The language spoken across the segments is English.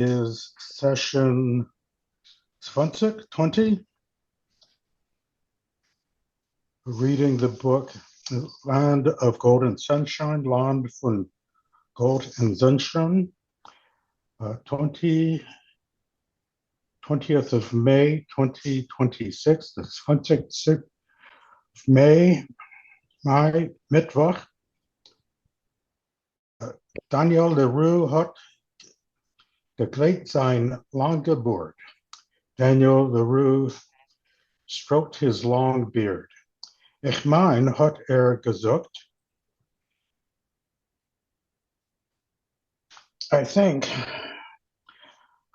is session 20, reading the book Land of Gold and Sunshine, Land von Gold and Sunshine, 20th of May, 2026, the 20th of May, Mittwoch. Daniel Leroux hat gekleed zijn lange boord. Daniel Leroux stroked his long beard. Ich mein, hat gezocht. I think,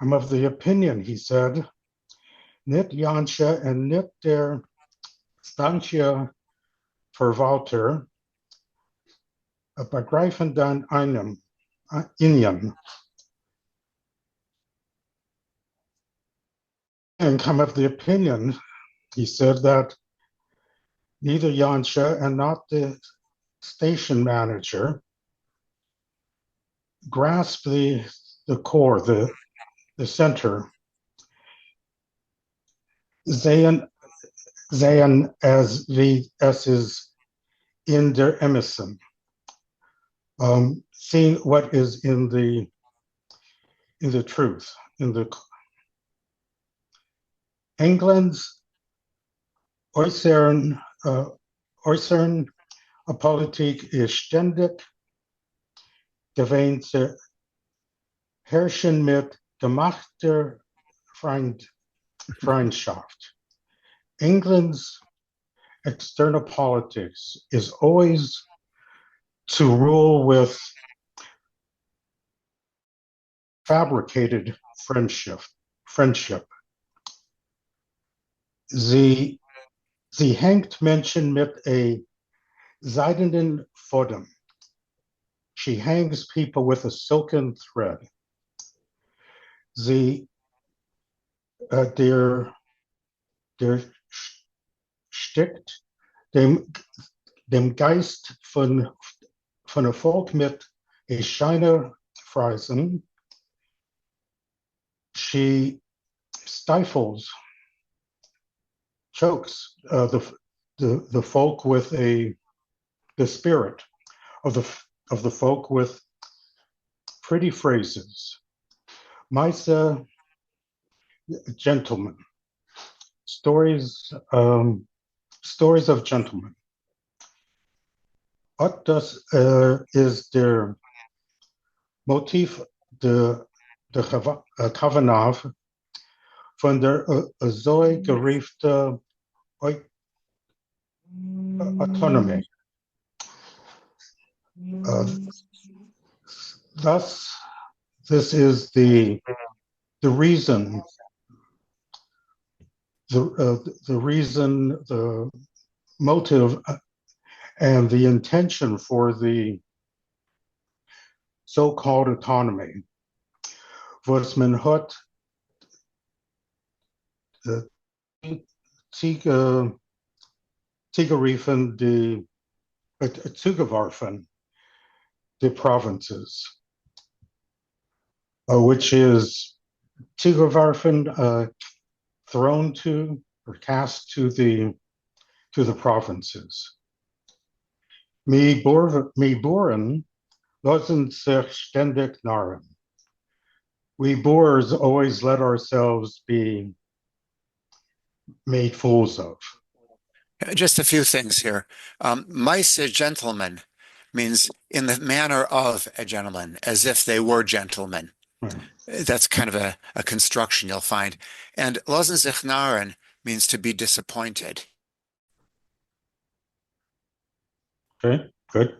I'm of the opinion, he said, niet Jansje en niet der Stantia Verwalter begreifen dan einem Indian. And I'm of the opinion, he said, that neither Jansje and not the station manager grasp the core, the center. Zayn as es is in der Emerson. Seeing what is in the truth, in the England's äußeren Politik ist ständig gewähnt zu herrschen mit gemachter Freundschaft. England's external politics is always to rule with fabricated friendship. Sie hängt Menschen mit a seidenen Faden. She hangs people with a silken thread. Sie der stickt dem Geist von a Volk mit a Scheine Freisen. She stifles, chokes the folk with the spirit of the folk with pretty phrases. Meise gentlemen, stories of gentlemen. What is der Motiv de Kavanaugh von der so geriefte Autonomie. Thus, this is the reason, the motive, and the intention for the so-called autonomy. Was man hat zugeworfen, the provinces, which is zugeworfen, thrown to or cast to the provinces. Mi Boeren lassen sich ständig narren. We Boers always let ourselves be made fools of. Just a few things here. Mice a gentleman means in the manner of a gentleman, as if they were gentlemen. Right. That's kind of a construction you'll find. And lassen sich narren means to be disappointed. Okay, good.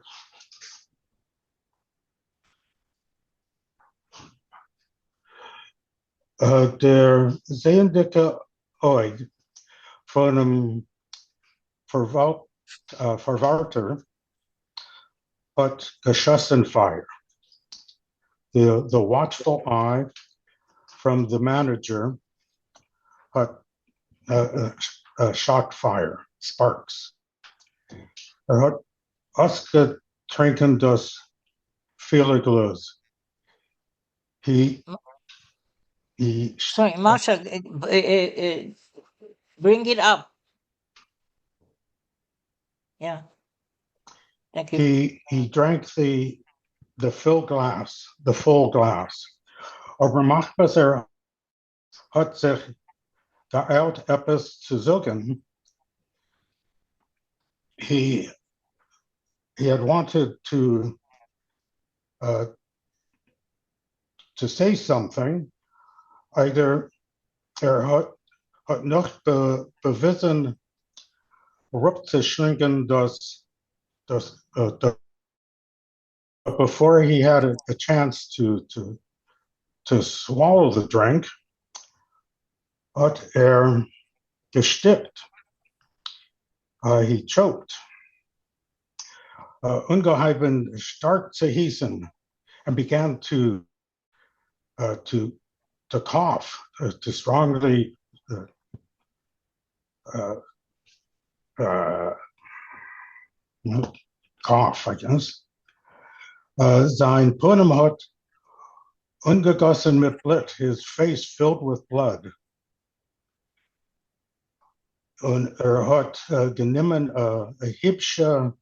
Der zehendicke Oid von einem Verwalter hat geschossen fire. The watchful eye from the manager hat shot fire, sparks. Hat ausgetrinken das viele Glas. He He Sorry, Marsha, bring it up. Yeah, thank you. he drank the full glass. Aber manchmal hat sich geeilt etwas zu sagen. He had wanted uh, to say something. Either hat noch bewiesen, rupzuschwingen, before he had a chance to swallow the drink, hat gestickt. He choked. Ungeheben stark zu hießen and began to cough, to strongly cough, I guess. Sein Punem hat ungegossen mit Blut, his face filled with blood. Und hat genommen a hübsche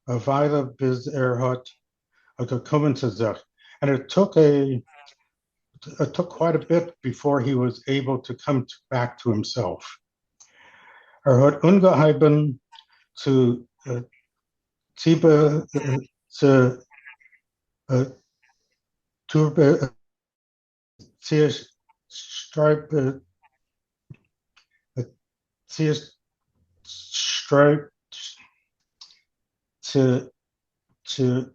Weile, bis hat gekommen zu sich. And it took quite a bit before he was able to come back to himself. Hat ungeheben zu turbe stripe stripe to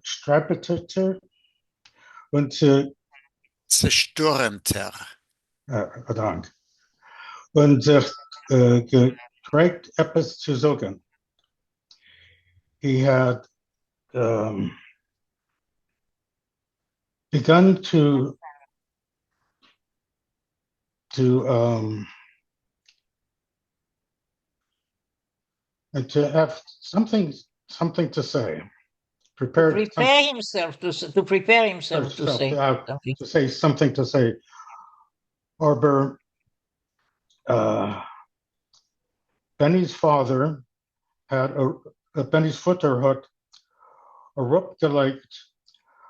stripiter und Zerstürmter. Dank. Und sich gekriegt etwas zu sagen. He had begun to have something to say. To prepare himself to say something. To say something to say. Aber Benny's father had Benny's Futter hat gelegt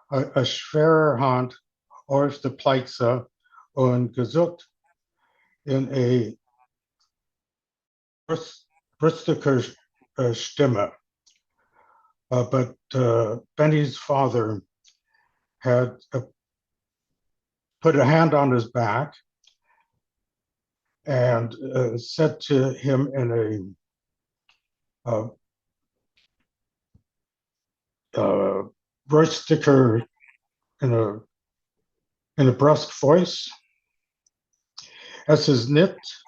a schwere Hand auf die Pleize und gesucht in a brüstiger Stimme. But Benny's father had put a hand on his back and said to him in a brüstiger, in a brusque voice, es ist nicht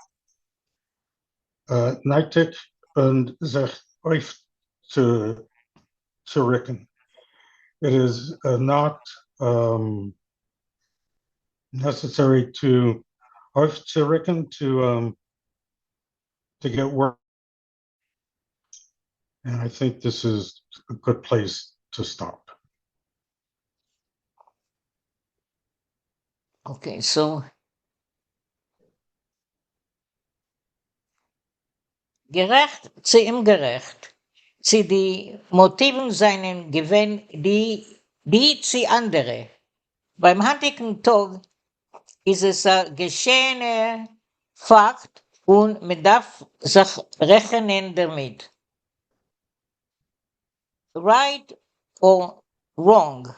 nötig, und sich aufzurichten. It is not necessary to aufzurichten, to get work. And I think this is a good place to stop. Okay, so gerecht zu ihm gerecht. Sie die Motiven seinen gewinn, die zu andere. Beim heutigen Tag ist es ein geschehener Fakt und man darf sich rechnen damit. Right or wrong,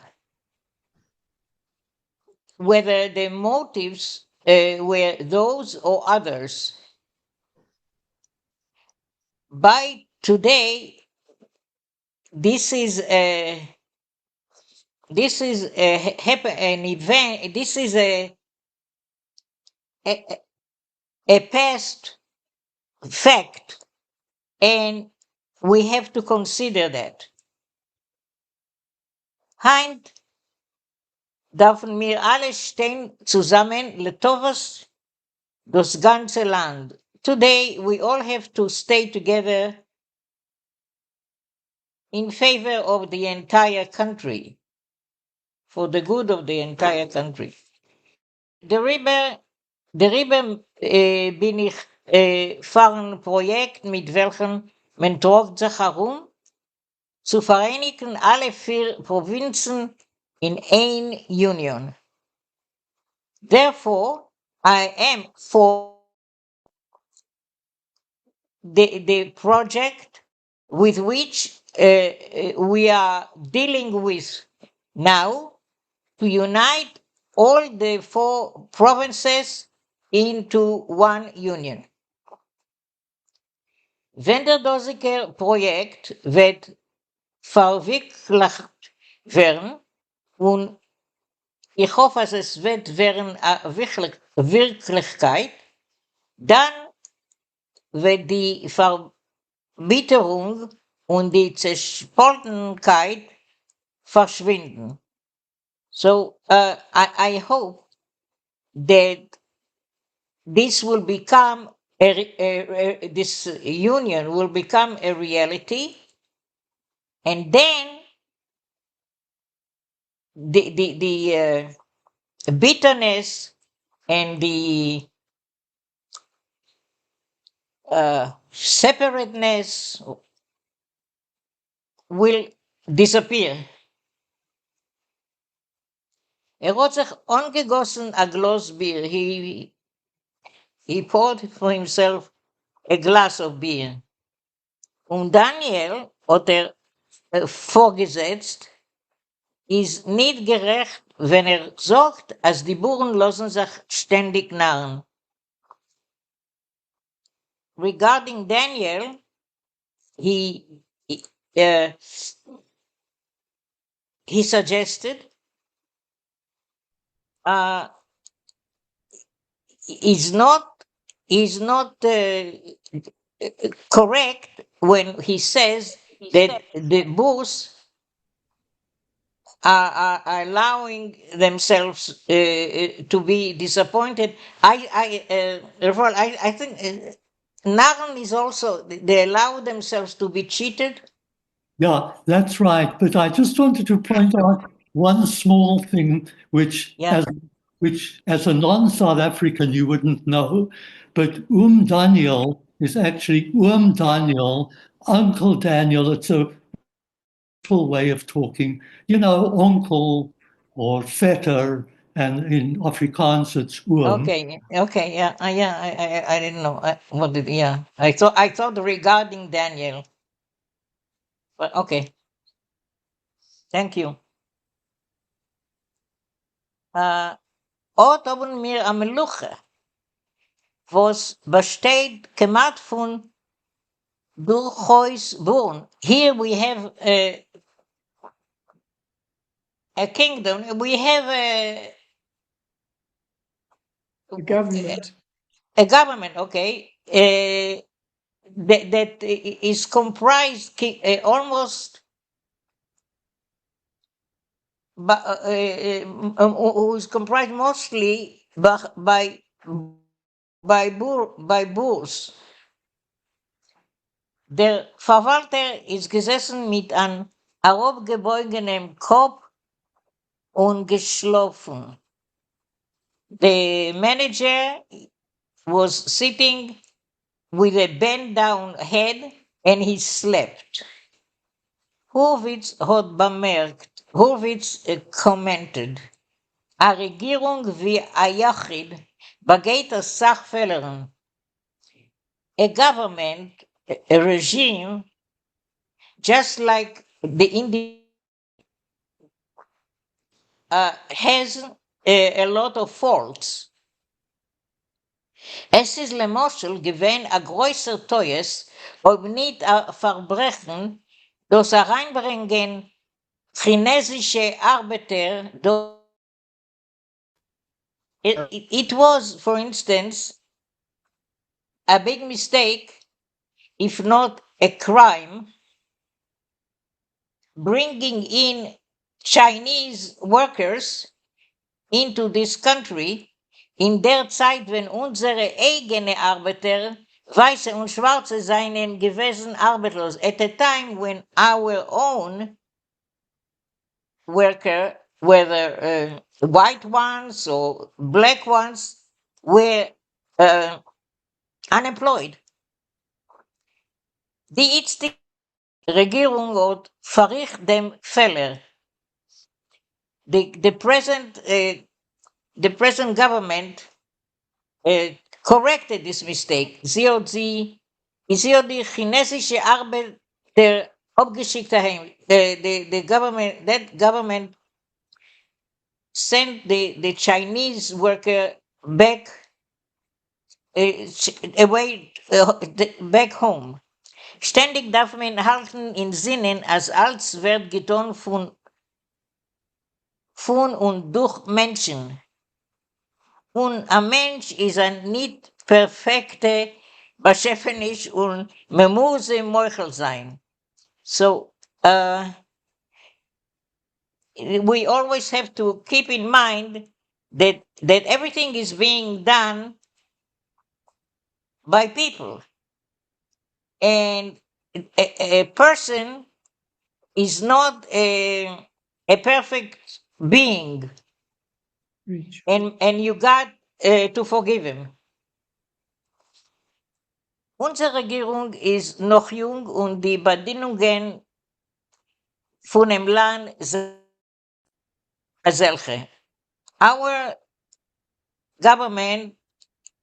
whether the motives were those or others. By today, this is an event. This is a past fact, and we have to consider that. Heint dürfen wir alle stehen zusammen, letovas das ganze Land. Today we all have to stay together in favor of the entire country, for the good of the entire country. darüber bin ich fahren Projekt, mit welchem man trägt sich herum, zu vereinigen alle 4 Provinzen in ein Union. Therefore, I am for the project with which we are dealing with now, to unite all the 4 provinces into one union. Wenn der dosige Projekt wird verwirklicht werden, und ich hoffe, dass es wird werden Wirklichkeit, dann wird die Verbitterung und die Zerspaltenheit verschwinden. So I hope that this will become this union will become a reality, and then the bitterness and the separateness will disappear. Hat sich angegossen a Glas beer. He poured for himself a glass of beer. Und Daniel hat vorgesetzt, ist nicht gerecht, wenn sagt, als die Buren lassen sich ständig narren. Regarding Daniel, he suggested is not correct when he says that the Boers are allowing themselves to be disappointed. I think Narren is also, they allow themselves to be cheated. Yeah, that's right. But I just wanted to point out one small thing, which as a non-South African you wouldn't know, but Daniel is actually Daniel, Uncle Daniel. It's a way of talking, uncle or vetter, and in Afrikaans it's Okay, yeah, I didn't know what did, yeah. I thought regarding Daniel, but okay. Thank you. Ort haben wir am Luche, was besteht gemacht von durchaus Born. Here we have a kingdom. We have The government. a government, okay, that is comprised almost who is comprised mostly by Boers. Der Verwalter ist gesessen mit einem herabgebeugenem Kopf und geschlafen. The manager was sitting with a bent down head and he slept. Horwitz hat bemerkt, Horwitz commented, a Regierung wie a Yachid begeht als Sachfehlerin. A government, a regime, just like the Indian, has a lot of faults. Es ist lemoschel gewesen a größer Teues, ob nicht a Verbrechen, das hereinbringen chinesische Arbeiter. It was, for instance, a big mistake, if not a crime, bringing in Chinese workers into this country in der Zeit, wenn unsere eigene Arbeiter, Weiße und Schwarze, seien gewesen arbeitslos. At a time when our own worker, whether white ones or black ones, were unemployed. Die ist die Regierung hat verricht dem Fehler. The present government corrected this mistake. Sie hat die chinesische Arbeiter abgeschickt daheim. The government, that government sent the Chinese worker back away, back home. Ständig darf man halten in Sinnen, als alles wird getan von und durch Menschen. Und ein Mensch ist ein nicht perfekter Beschäftigt und man muss im Meuchel sein. So, we always have to keep in mind that everything is being done by people. And a person is not a perfect being. Reach. And you got to forgive him. Unsere Regierung ist noch jung und die Bedingungen von dem Land sind solche. Our government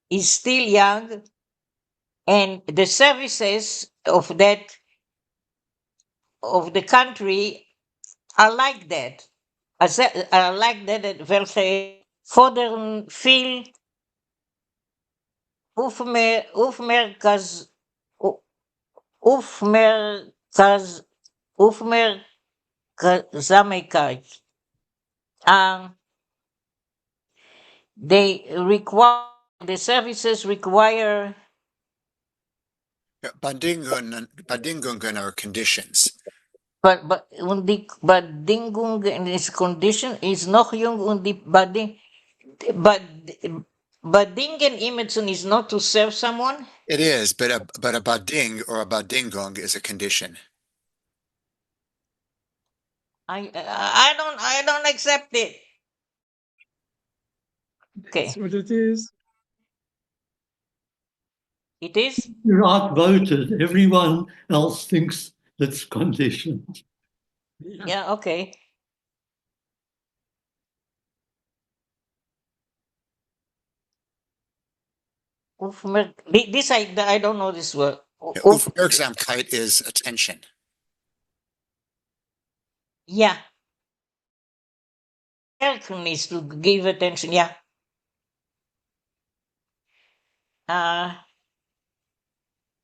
is still young and the services of the country are like that. Are like that, welche fordern viel Aufmerksamkeit. The services require Bedingungen are conditions. but und die Bedingungen is condition is noch jung und die Bedingen immerhin is not to serve someone. It is, but a bading or a badingung is a condition. I don't accept it. Okay. That's what it is. It is? You're outvoted. Everyone else thinks it's conditioned. Yeah, okay. This I don't know this word. Aufmerksamkeit is attention. Yeah. American is to give attention, yeah.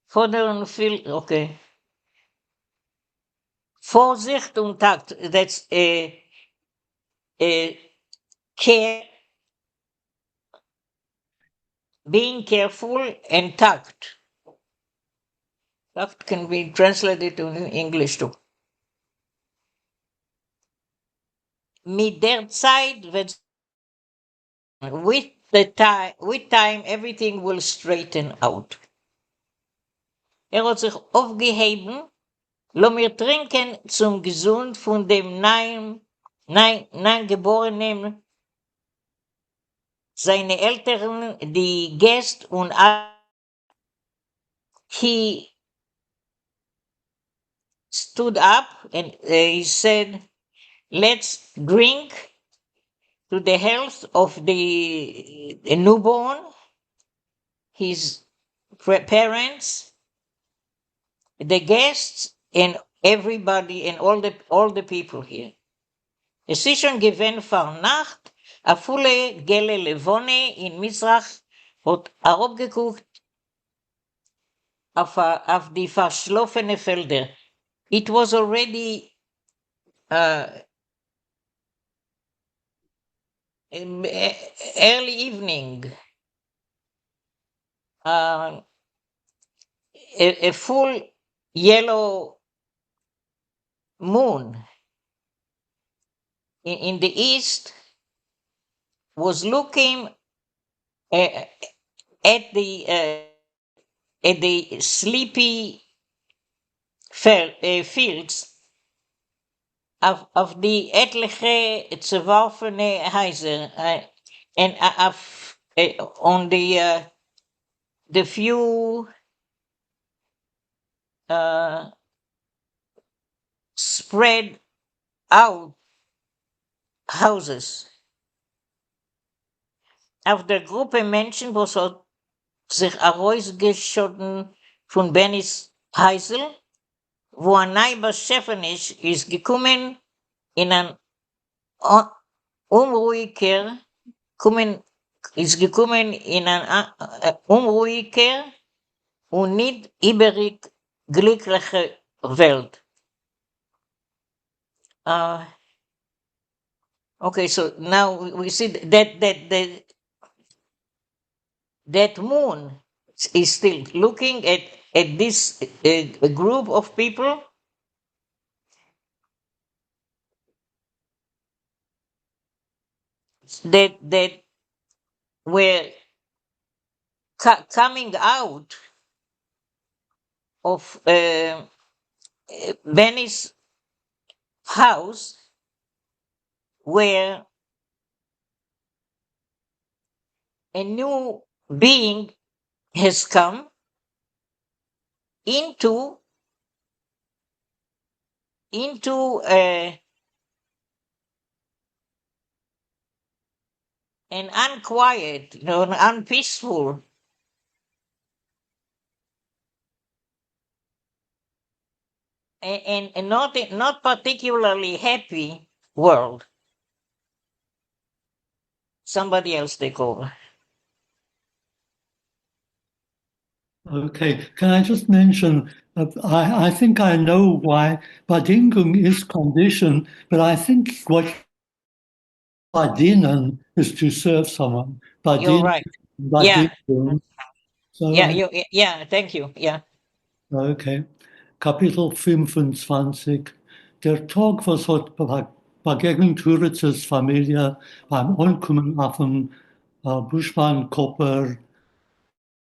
Fordern viel, okay. Vorsicht und Takt, that's care, being careful and tact. Tact can be translated to English too. Mit der Zeit wird with time everything will straighten out. Hat sich aufgeheben, lo mir trinken zum Gesund von dem neuen Geborenen, seine Eltern, die Gäste und he stood up and he said, let's drink to the health of the newborn, his parents, the guests, and everybody and all the people here. Es ist schon gewesen vor Nacht, a viele gelle Levone in Mizrach hat herabgeguckt auf die verschlafene Felder. It was already early evening. A full yellow moon in the east was looking at the sleepy fields, auf die etliche zerworfene Häuser und auf on the few spread out houses. Auf der Gruppe Menschen, wo so sich herausgeschossen von Bennys Häusel, wo ein Neighbor Chefenisch ist gekommen in ein unruhiger, ist gekommen in ein unruhiger und nicht übrig glückliche Welt. Okay, so now we see that moon is still looking at this group of people. That were coming out of Benny's house, where a new being has come into an unquiet, an unpeaceful, and not particularly happy world. Somebody else take over. Okay, can I just mention, I think I know why Bedingung is condition, but I think what Bedienen is to serve someone. You're right. Yeah. So, Yeah, thank you. Yeah. Okay. Kapitel 25. Der Tag, was hat begegnet Turitzes Familie beim Ankommen auf dem Buschmann Kopper.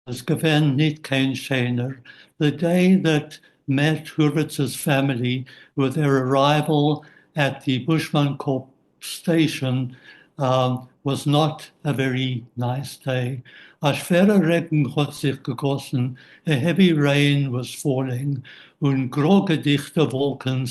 Es gewesen nicht kein schöner. The day that met Hurwitz's family with their arrival at the Bushmankop station was not a very nice day. A schwerer Regen hat sich gegossen, a heavy rain was falling, und große dichte Wolken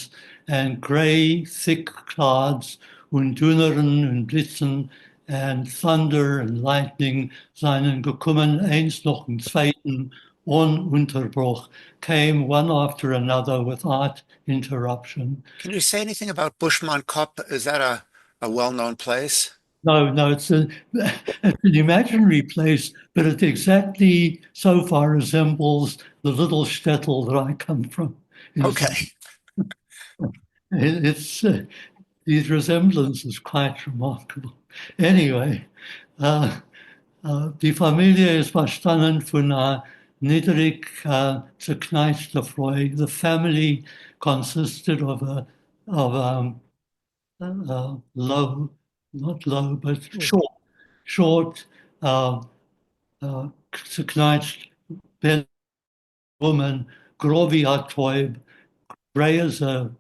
and grey thick clouds und Donnern und Blitzen and thunder and lightning seinen gekommen, eins noch im zweiten, ununterbrochen, came one after another without interruption. Can you say anything about Bushman Kop? Is that a well-known place? No, it's an imaginary place, but it exactly so far resembles the little shtetl that I come from. Okay. It's the resemblance is quite remarkable. Anyway, die Familie ist verstanden von einer niedrig zerkneichter Freude. The family consisted of a low, not low, but short, zerkneicht woman, grovi atoib, grey as a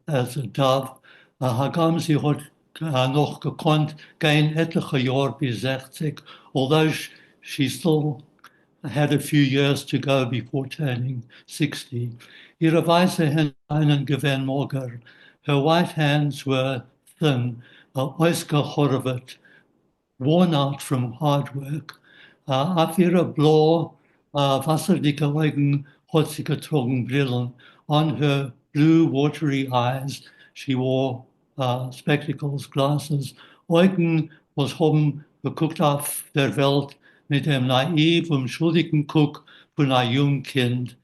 dove. Hagam sie hat noch gekonnt, gehen etliche Jahre bis 60, although she still had a few years to go before turning 60. Ihre weiße Hände einen gewähren mager. Her white hands were thin, ausgehorvet, worn out from hard work. Auf ihre blaue, wasserdicke Augen hat sie getragen Brillen. On her blue, watery eyes, she wore spectacles, glasses. Augen, was haben geguckt auf der Welt mit dem naiv und schuldigen Guck von einem jungen Kind.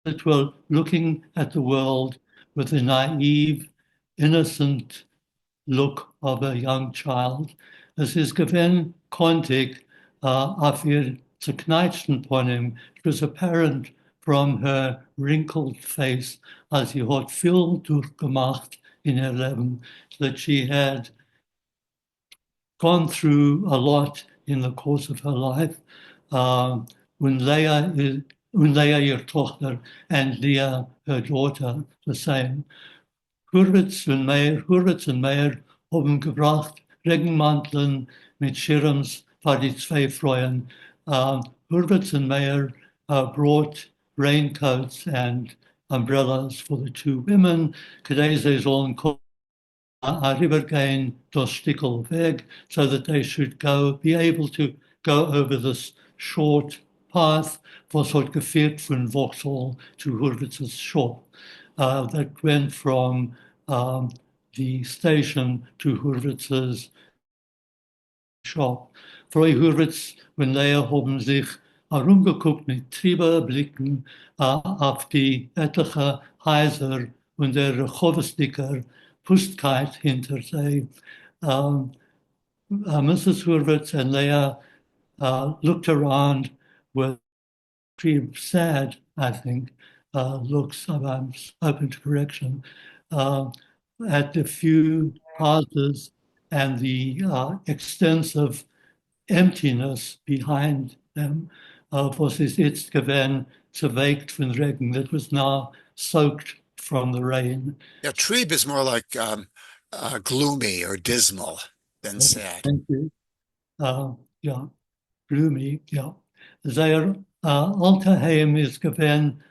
That were looking at the world with a naive, innocent look of a young child. Es ist gewinn kontig auf ihr zerkneitschten Ponym. It was apparent from her wrinkled face as sie hat viel durchgemacht in her Leben, that she had gone through a lot in the course of her life. When Leah, ihr Tochter, and Leah, her daughter, the same. Hurwitz und Meyer haben gebracht Regenmanteln mit Schirms für die zwei Freuen. Hurwitz and Meyer brought raincoats and umbrellas for the two women. Kadeze sollen rübergehen das Stickel weg, so that they should be able to go over this short path, was hat geführt von Vauxhall to Hurwitz's shop. That went from the station to Hurwitz's shop. Frau Hurwitz und Lea haben sich herumgeguckt mit Trieberblicken auf die etliche Häuser und der Rechovestiker Pustkeit hinter sie. Mrs. Hurwitz and Leah looked around with pretty sad, I think, looks, I'm open to correction, at the few houses and the extensive emptiness behind them. Was is jetzt gewesen, zerwegt von Regen, that was now soaked from the rain. Yeah, Trieb is more like gloomy or dismal than sad. Thank you. Yeah, gloomy, yeah. Their Alterheim is gewesen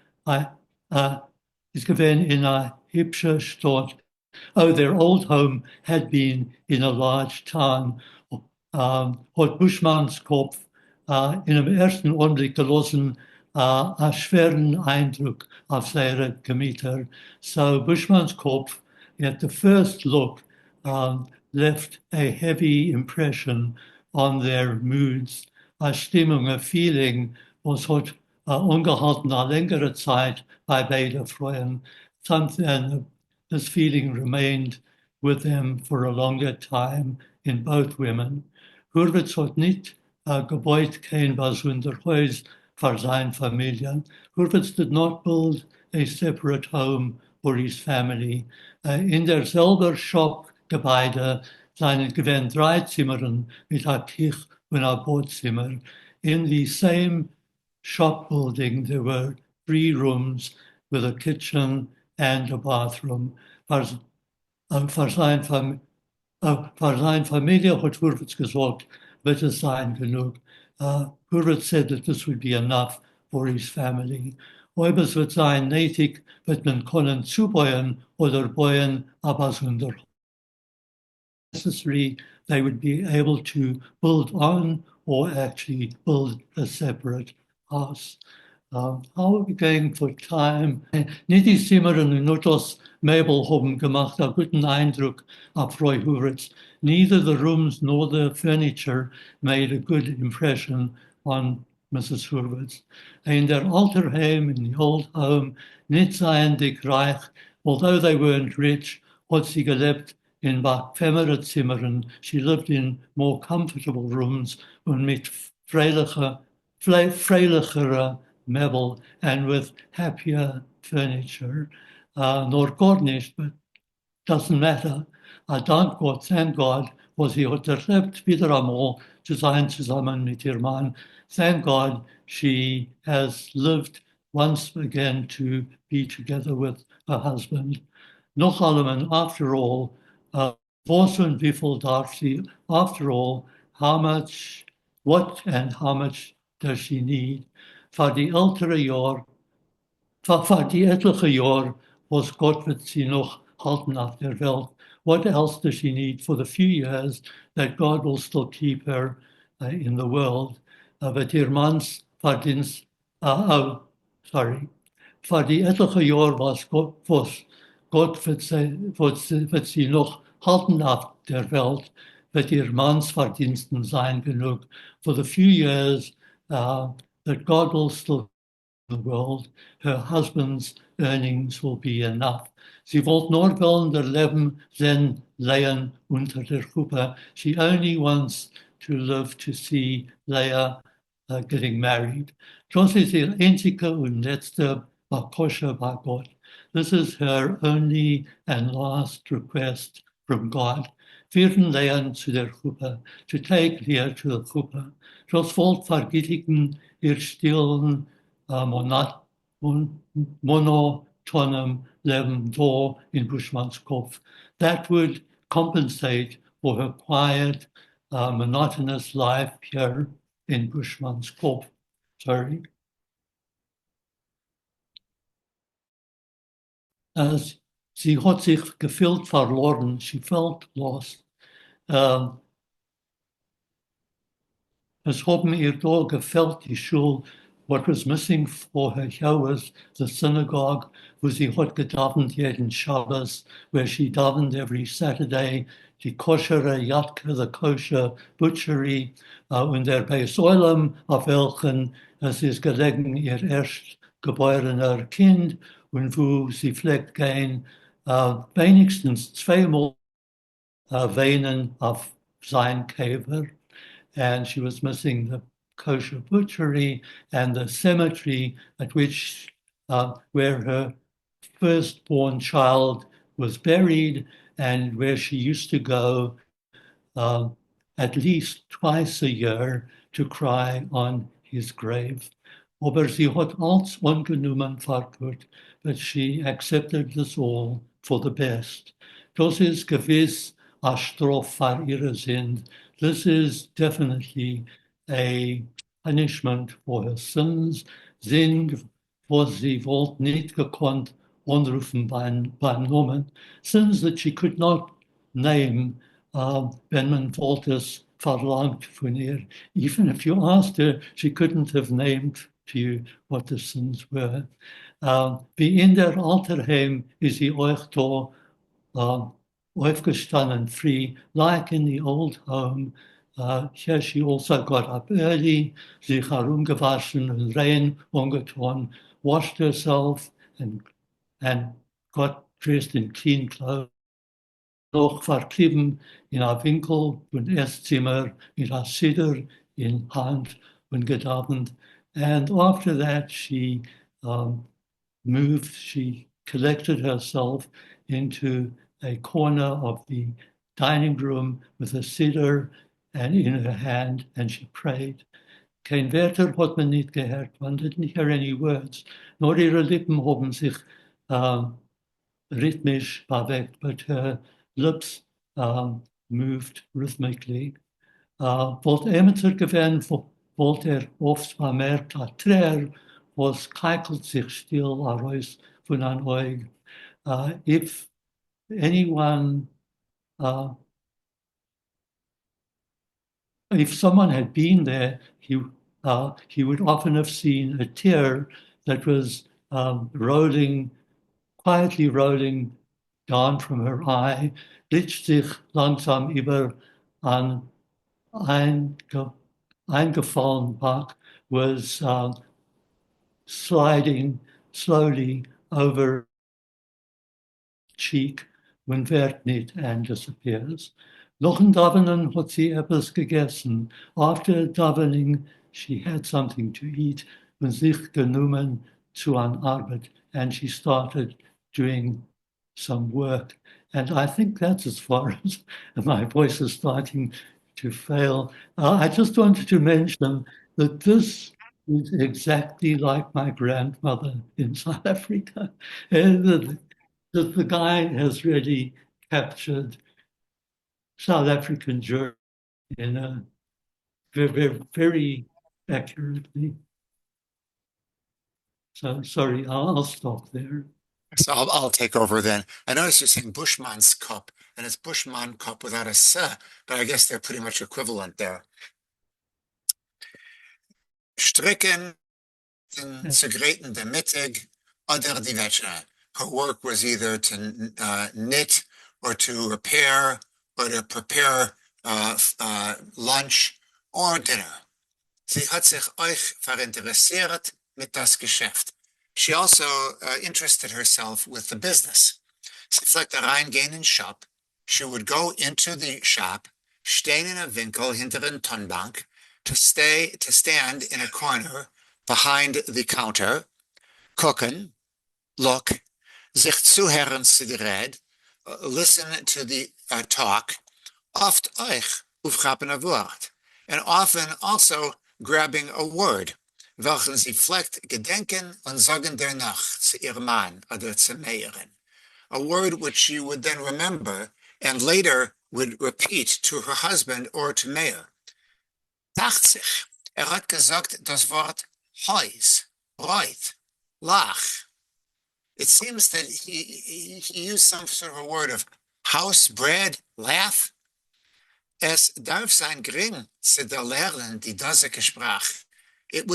in a hübsche Stadt. Oh, their old home had been in a large town. Hat Buschmanns Kopf in einem ersten Augenblick gelassen einen schweren Eindruck auf seine Gemüter. So Buschmanns Kopf, at the first look, left a heavy impression on their moods. A Stimmung, a feeling, was hat ungehalten eine längere Zeit bei beiden Frauen. Something, this feeling remained with them for a longer time in both women. Hurwitz hat nicht gebaut kein besonderes Haus für seine Familie. Hurwitz did not build a separate home for his family. In derselben Shop-Gebäude seien gewähnt 3 Zimmern mit einer Küche und einem Badzimmer. In the same shop building, there were 3 rooms with a kitchen and a bathroom. For seine Familie hat Hurwitz gesagt, wird es sein genug. Hurwitz said that this would be enough for his family. Ob es wird sein nötig, wird man können zubauen oder bauen, aber sondern necessary, they would be able to build on or actually build a separate house. How are we going for time? Nicht die Zimmer und nur das Möbel haben gemacht einen guten Eindruck auf Frau Hurwitz. Neither the rooms nor the furniture made a good impression on Mrs. Hurwitz. In their Alterheim, in the old home, nicht seiendig reich, although they weren't rich, hat sie gelebt in bequemere Zimmern. She lived in more comfortable rooms und mit freilichere Möbel and with happier furniture. Nor gar nicht, but doesn't matter. Thank God, was sie hat erlebt, wieder einmal zu sein zusammen mit ihrem Mann. Thank God she has lived once again to be together with her husband. Noch allem, after all, was und wie viel darf sie, after all, what and how much does she need? Für die ältere Jahr, für die etliche Jahr, was Gott wird sie noch halten auf der Welt. What else does she need for the few years that God will still keep her in the world? But ihr Manns Verdienst, für die etliche Jahr, was Gott wird sie noch halten auf der Welt, wird ihr Manns Verdiensten sein genug. For the few years that God will still the world, her husband's earnings will be enough. Sie wollte nur wollen der Leben sehen, Leah unter der Kuppe. She only wants to live to see Leah getting married. Das ist ihr einziger und letzter Bakosha bei Gott. This is her only and last request from God. Führen Leah zu der Kuppe, to take Leah to the Kuppe. Das Volk vergiftigen ihr stillen monotonem leben da in Buschmanns Kopf. That would compensate for her quiet, monotonous life here in Buschmanns Kopf. Sorry. As sie hat sich gefühlt verloren, she felt lost. Es haben ihr da gefällt, die Schule. What was missing for her here was the synagogue, where she had gedavened jeden Shabbos, where she davened every Saturday, die koshere Yatka, the kosher butchery, und der Beis Olam, auf welchen es ist gelegen, ihr erstgeborener Kind, und wo sie pflegt gehen, wenigstens zweimal weinen auf sein Käfer. And she was missing the kosher butchery and the cemetery at which where her firstborn child was buried and where she used to go at least twice a year to cry on his grave. Aber sie hat alles angenommen gut, but she accepted this all for the best. Das ist gewiss a Straf für ihre Sinn. This is definitely a punishment for her sins. Sinn, was sie wollte nicht gekonnt anrufen bei Namen. Sins that she could not name wenn man wollte es verlangt von ihr. Even if you asked her, she couldn't have named to you what the sins were. Wie in der Alterheim ist sie euch da aufgestanden free, like in the old home. Here she also got up early, sich herumgewaschen und rein angetan, washed herself and got dressed in clean clothes. Noch verkleeben in einem Winkel und Esszimmer mit einem Siddur in Hand und gedauert. And after that, she moved, she collected herself into a corner of the dining room with a siddur and in her hand, and she prayed. Kein Wörter hat man nicht gehört, man didn't hear any words. Nur ihre Lippen haben sich rhythmisch bewegt, but her lips moved rhythmically. Wollte Emetzer gewähren, wollte oft vermerkt, a Träer, was keikelt sich still heraus von ein Auge. If anyone, if someone had been there, he would often have seen a tear that was quietly rolling down from her eye, licht sich langsam über an eingefallen Bach, was sliding slowly over cheek when wird nicht and disappears. Noch in Davenen hat sie etwas gegessen. After davening, she had something to eat und sich genommen zu an Arbeit, and she started doing some work. And I think that's as far as my voice is starting to fail. I just wanted to mention that this is exactly like my grandmother in South Africa. The guy has really captured South African journey in a very, very accurately. So sorry, I'll stop there. So I'll take over then. I noticed you're saying Bushman's cup, and it's Bushman cup without a s, but I guess they're pretty much equivalent there. Stricken, Segreten der Mittag, oder die Wäsche. Her work was either to knit or to repair or to prepare lunch or dinner. Sie hat sich euch verinteressiert mit das Geschäft. She also interested herself with the business. Sie pflegte reingehen in shop. She would go into the shop, stehen in a winkel hinter den Tonbank, to stand in a corner behind the counter, gucken, look, sich zuhören zu die Red, listen to the talk, oft euch aufgaben a Wort, and often also grabbing a word, welchen sie pflegt gedenken und sagen danach zu ihrem Mann oder zu Meherin. a word which she would then remember and later would repeat to her husband or to Meir. Dacht sich, hat gesagt das Wort Heus, Reut, Lach. It seems that he used some sort of a word of house, bread, laugh. Es darf sein gering zu der lernen die dazike Sprach. It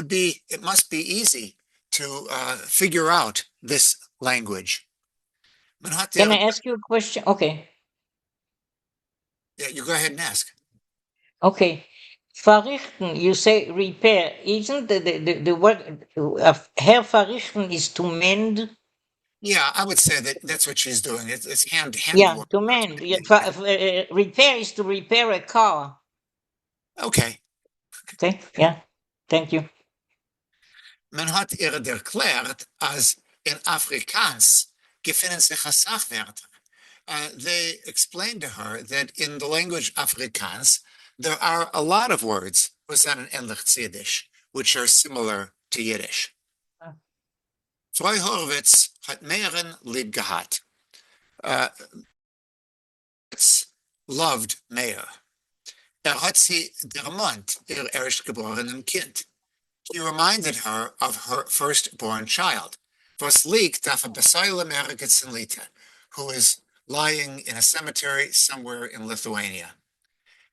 must be easy to figure out this language. Can I ask you a question? Okay. Yeah, you go ahead and ask. Okay. Verrichten, you say repair. Isn't the word Herr verrichten is to mend? Yeah, I would say that's what she's doing. It's hand Yeah, work. to mend. Repair is to repair a car. Okay. Okay, yeah. Thank you. Men hat ihr erklärt, als in Afrikaans gefinden sich Sachwörter. They explained to her that in the language Afrikaans, there are a lot of words, was that an ähnlich Yiddish, which are similar to Yiddish. Frau Horowitz hat Mehren lieb gehabt. Loved Meir. Hat sie dermont, ihr erstgeborenem Kind. He reminded her of her firstborn child, was liegt auf a Besoil America Zinlita, who is lying in a cemetery somewhere in Lithuania.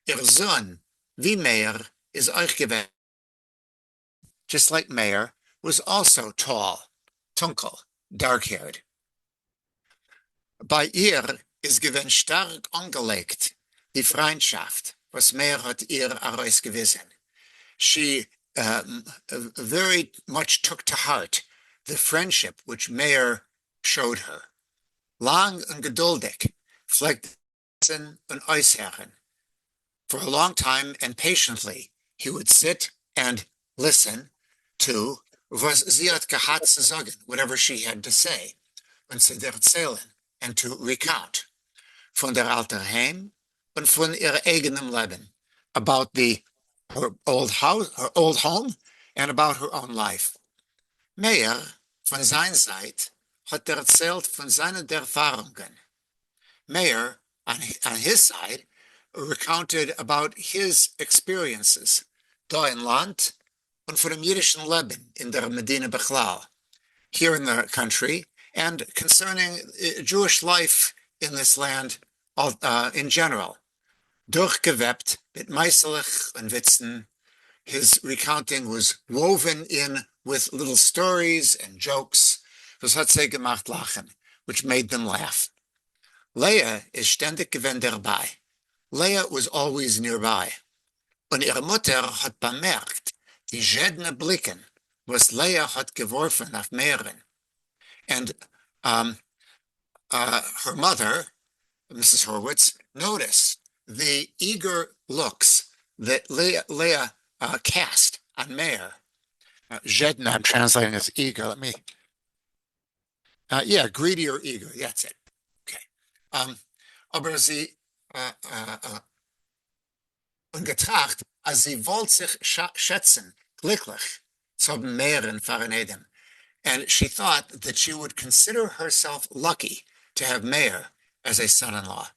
Ihr Sohn, wie Meir, is euch gewesen. Just like Meir, was also tall, tunkel, dark-haired. Bei ihr ist gewinn stark angelegt die Freundschaft, was Meir hat ihr herausgewiesen. She very much took to heart the friendship which Meir showed her. Lang und geduldig pflegt und äußeren. For a long time and patiently, he would sit and listen to was sie hat gehabt zu sagen, whatever she had to say, und zu erzählen, and to recount, von der alter Heim und von ihr eigenem Leben, about her old house, her old home, and about her own life. Meir, von seiner Seite, hat erzählt von seinen Erfahrungen. Meir, on his side, recounted about his experiences, da in Land und von dem jüdischen Leben in der Medina Bechlal, here in the country, and concerning Jewish life in this land in general. Durchgewebt mit Meiselich and Witzen, his recounting was woven in with little stories and jokes, was hat sie gemacht lachen, which made them laugh. Leah is ständig gewesen dabei. Leah was always nearby. Und ihre Mutter hat bemerkt, die jedne Blicken, was Leah hat geworfen auf Mehren. And her mother, Mrs. Horowitz, noticed the eager looks that Leah cast on Meir. Jedna, I'm translating as eager. Let me. Yeah, greedy or eager. That's it. Okay. Aber sie getracht, als sie wollte sich schätzen, glücklich, zu haben Mehren fahren Edem. And she thought that she would consider herself lucky to have Meir as a son-in-law.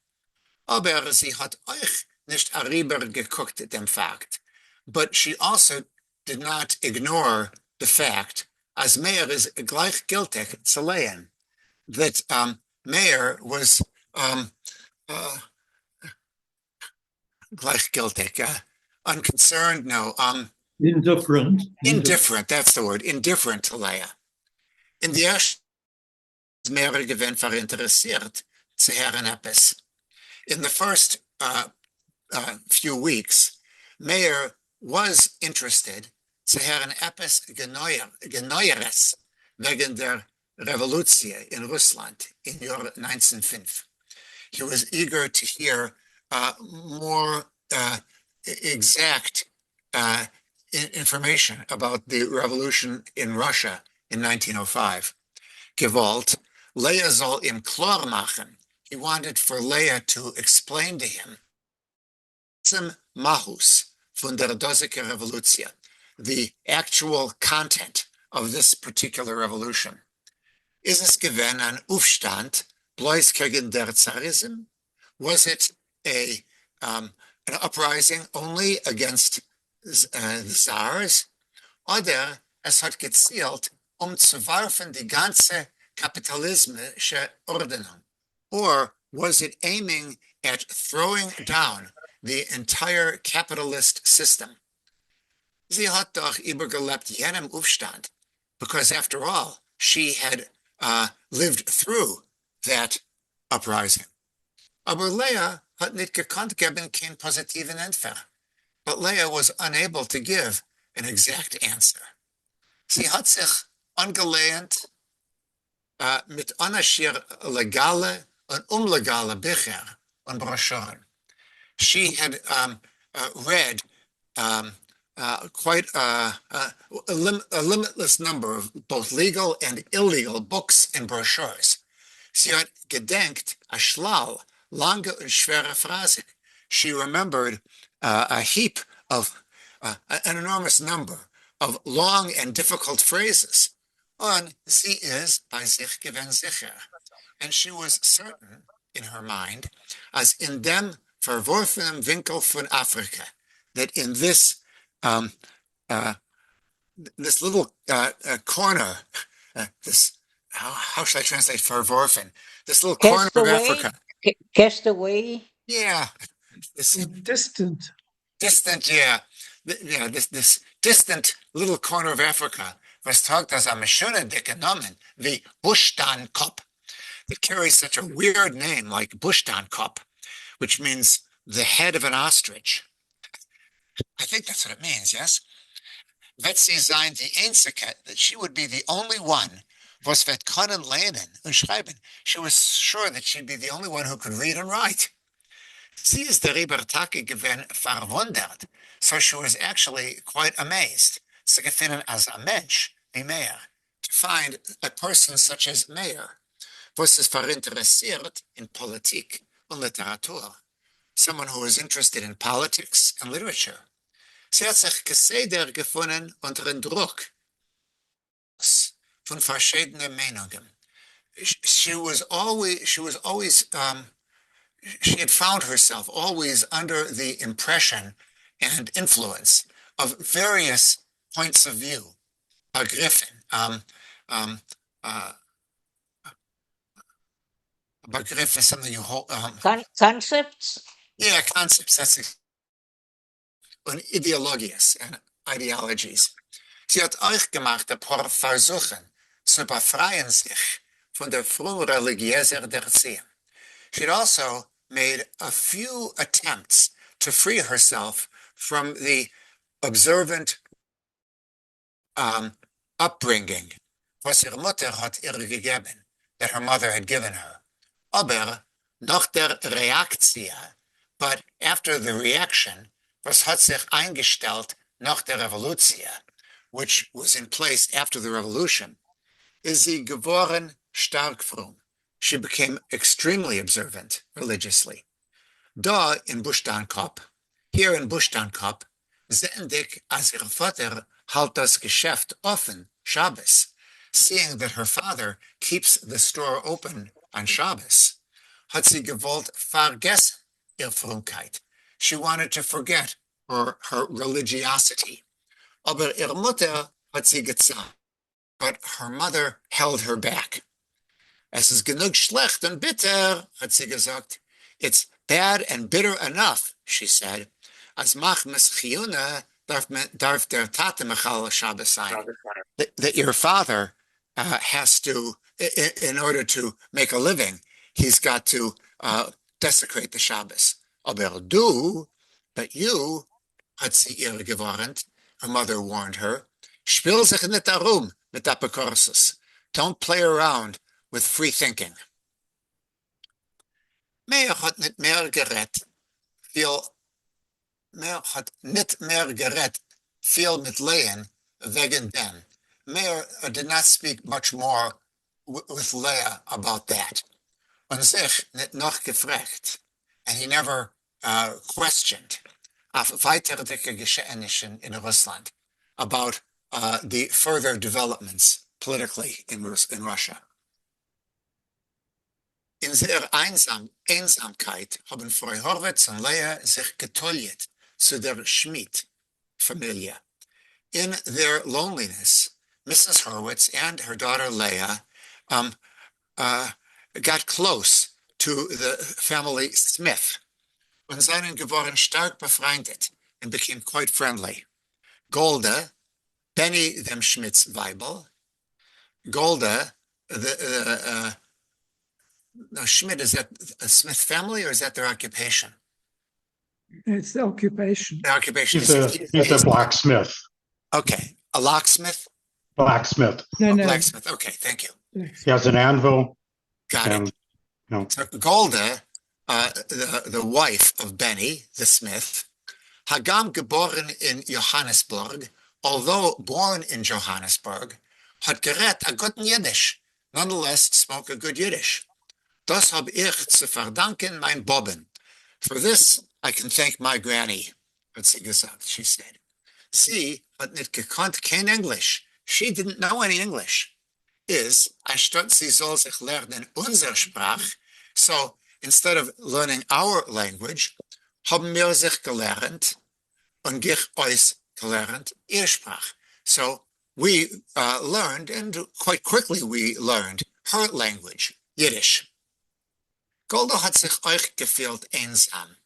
Aber sie hat euch nicht herübergeguckt, dem Fakt. But she also did not ignore the fact, as Meir is gleichgültig zu Leah, that Meir was gleichgültig, unconcerned, no. Indifferent. Indifferent, that's the word, indifferent to Leah. In the ersten Meir gewinn verinteressiert zu hören etwas. In the first few weeks, Meir was interested zu hören etwas Geneueres wegen der Revolution in Russland in Jahr 1905. He was eager to hear more exact information about the revolution in Russia in 1905. Gewollt, Leah soll ihm klar machen. He wanted for Leah to explain to him some mahus von der Dosike Revolution, the actual content of this particular revolution. Ist es gewesen ein Aufstand, blois gegen der Tsarism? Was it an uprising only against the Tsars? Oder es hat gezielt, zu werfen die ganze kapitalismische Ordnung? Or was it aiming at throwing down the entire capitalist system? Sie hat doch übergelebt jenem Aufstand, because after all, she had lived through that uprising. Aber Leah hat nicht gekonnt geben kein positiven Entfer. But Leah was unable to give an exact answer. Sie hat sich angelehnt mit Anashir legale und unlegale Bücher und Broschüren. She had read quite a limitless number of both legal and illegal books and brochures. Sie hat gedenkt a Schlal, lange und schwere Phrasen. She remembered a heap of, an enormous number of long and difficult phrases. Und sie ist bei sich gewesen sicher. And she was certain in her mind, as in dem verworfenen Winkel von Afrika, that in this this little corner, this how should I translate verworfen? This little corner of Africa. Castaway. Yeah, this Distant. yeah, this distant little corner of Africa was talked as a schöne dicke Namen, the Bushtan-Kop. It carries such a weird name like Bushtan-Kop, which means the head of an ostrich. I think that's what it means, yes? Wird sie sein die Einzige, that she would be the only one, was wird können lernen und schreiben. She was sure that she'd be the only one who could read and write. Sie ist darüber Tage gewesen verwundert, so she was actually quite amazed. Sie gefunden as a Mensch, wie Meir, to find a person such as Meir, was ist verinteressiert in Politik und Literatur, someone who was interested in politics and literature. Sie hat sich geseder gefunden unter dem Druck von verschiedenen Meinungen. She had found herself always under the impression and influence of various points of view. Begriffen, begriff is something you hold. Concepts? Yeah, concepts. That's und Ideologies and ideologies. Sie hat euch gemacht, ein paar Versuchen zu befreien sich von der frühen religiösen Erziehung. She had also made a few attempts to free herself from the observant upbringing, was ihre Mutter hat ihr gegeben, that her mother had given her. Aber nach der Reaktion, but after the reaction, was hat sich eingestellt nach der Revolution, which was in place after the revolution, is sie geworden stark fromm. She became extremely observant religiously. Da in Bushtan-Kop, here in Bushtan-Kop, sendig as ihr Vater halt das Geschäft offen, Shabbos, seeing that her father keeps the store open on Shabbos, hat sie gewollt vergessen ihr Frömmkeit. She wanted to forget her religiosity. Aber ihre Mutter hat sie gezahlt. But her mother held her back. Es ist genug schlecht und bitter, hat sie gesagt. It's bad and bitter enough, she said. As mach meschiyuna darf der Tate mechal Shabbos sein. That your father has to, in order to make a living, he's got to desecrate the Shabbos. Aber du, but you, hat sie ihr gewarnt, her mother warned her, spiel sich nicht darum mit Apokorsus. Don't play around with free thinking. Meir hat nicht mehr gerät, viel mit Leah wegen dem. Meir did not speak much more with Leah about that. Und sich nicht noch gefragt. And he never questioned auf weitere Geschehnissen in Russland about the further developments politically in Russia. In der Einsamkeit haben Frau Horwitz und Leah sich getollet zu der Schmid-Familie. In their loneliness, Mrs. Horwitz and her daughter Leah got close to the family Smith und seien geworden stark befreundet and became quite friendly. Golda, Benny dem Schmidt's Weibel, Golda, now Schmidt, is that a Smith family or is that their occupation? It's the occupation. Their occupation He's a blacksmith. Okay, a locksmith? Blacksmith. No, no. Blacksmith, okay, thank you. He has an anvil. Got and, it. You know, So Golda, the wife of Benny, the Smith, Hagam geboren in Johannesburg, although born in Johannesburg, hat gerät a guten Yiddish, nonetheless spoke a good Yiddish. Das hab ich zu verdanken mein Bobben. For this, I can thank my granny, hat sie gesagt, she said. Sie hat nicht gekonnt kein English. She didn't know any English. Anstatt sie soll sich lernen unser Sprach, so instead of learning our language, haben wir sich gelernt und ich euch gelernt ihr Sprach. So we learned, and quite quickly we learned, her language, Yiddish. Golda hat sich euch gefühlt einsam.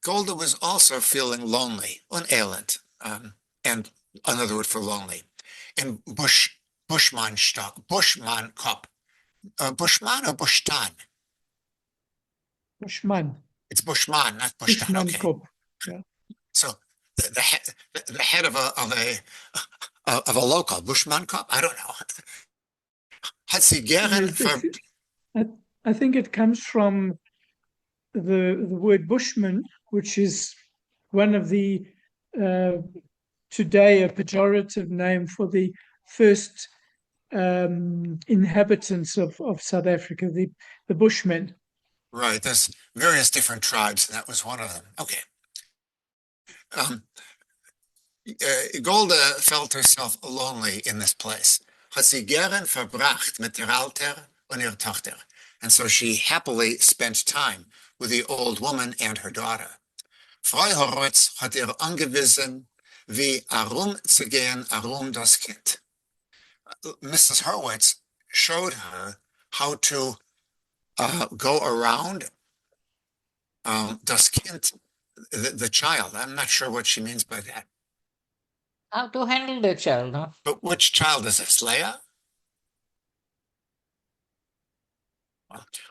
Golda was also feeling lonely, unelend, and another word for lonely. In Bushman Kop. Bushman or Bushtan? Bushman. It's Bushman, not Bushtan. Bushman Okay. Kop. Yeah. So the head of a local Bushman Kop. I don't know. Hat sie gern I think it comes from the word Bushman, which is one of the today a pejorative name for the first inhabitants of South Africa, the Bushmen. Right, there's various different tribes, and that was one of them. Okay. Golda felt herself lonely in this place. Hat sie gern verbracht mit der Alter und ihrer Tochter. And so she happily spent time with the old woman and her daughter. Frau Horwitz hat ihr angewiesen, wie zu gehen, das Kind. Mrs. Horwitz showed her how to go around das Kind, the child. I'm not sure what she means by that. How to handle the child, huh? But which child is this, Leah?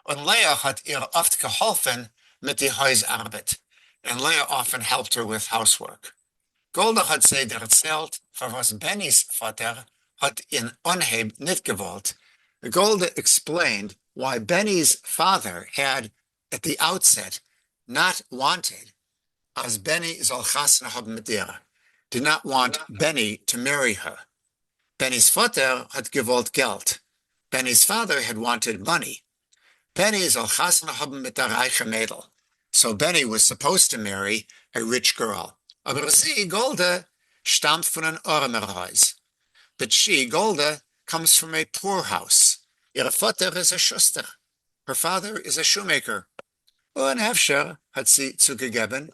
Und Leah hat ihr oft geholfen mit die Hausarbeit. And Leah often helped her with housework. Golda hat sie erzählt, für was Bennys Vater hat in Unheb nicht gewollt. Golda explained why Benny's father had, at the outset, not wanted, as Benny soll chasna haben mit ihr, did not want Benny to marry her. Benny's Vater hat gewollt Geld. Benny's father had wanted money. Benny soll chasna haben mit der reiche Mädel. So Benny was supposed to marry a rich girl. Aber sie, Golda, stammt von einem armer Haus. But she, Golda, comes from a poor house. Ihr Vater is a Schuster. Her father is a shoemaker. Und Hefscher hat sie zugegeben,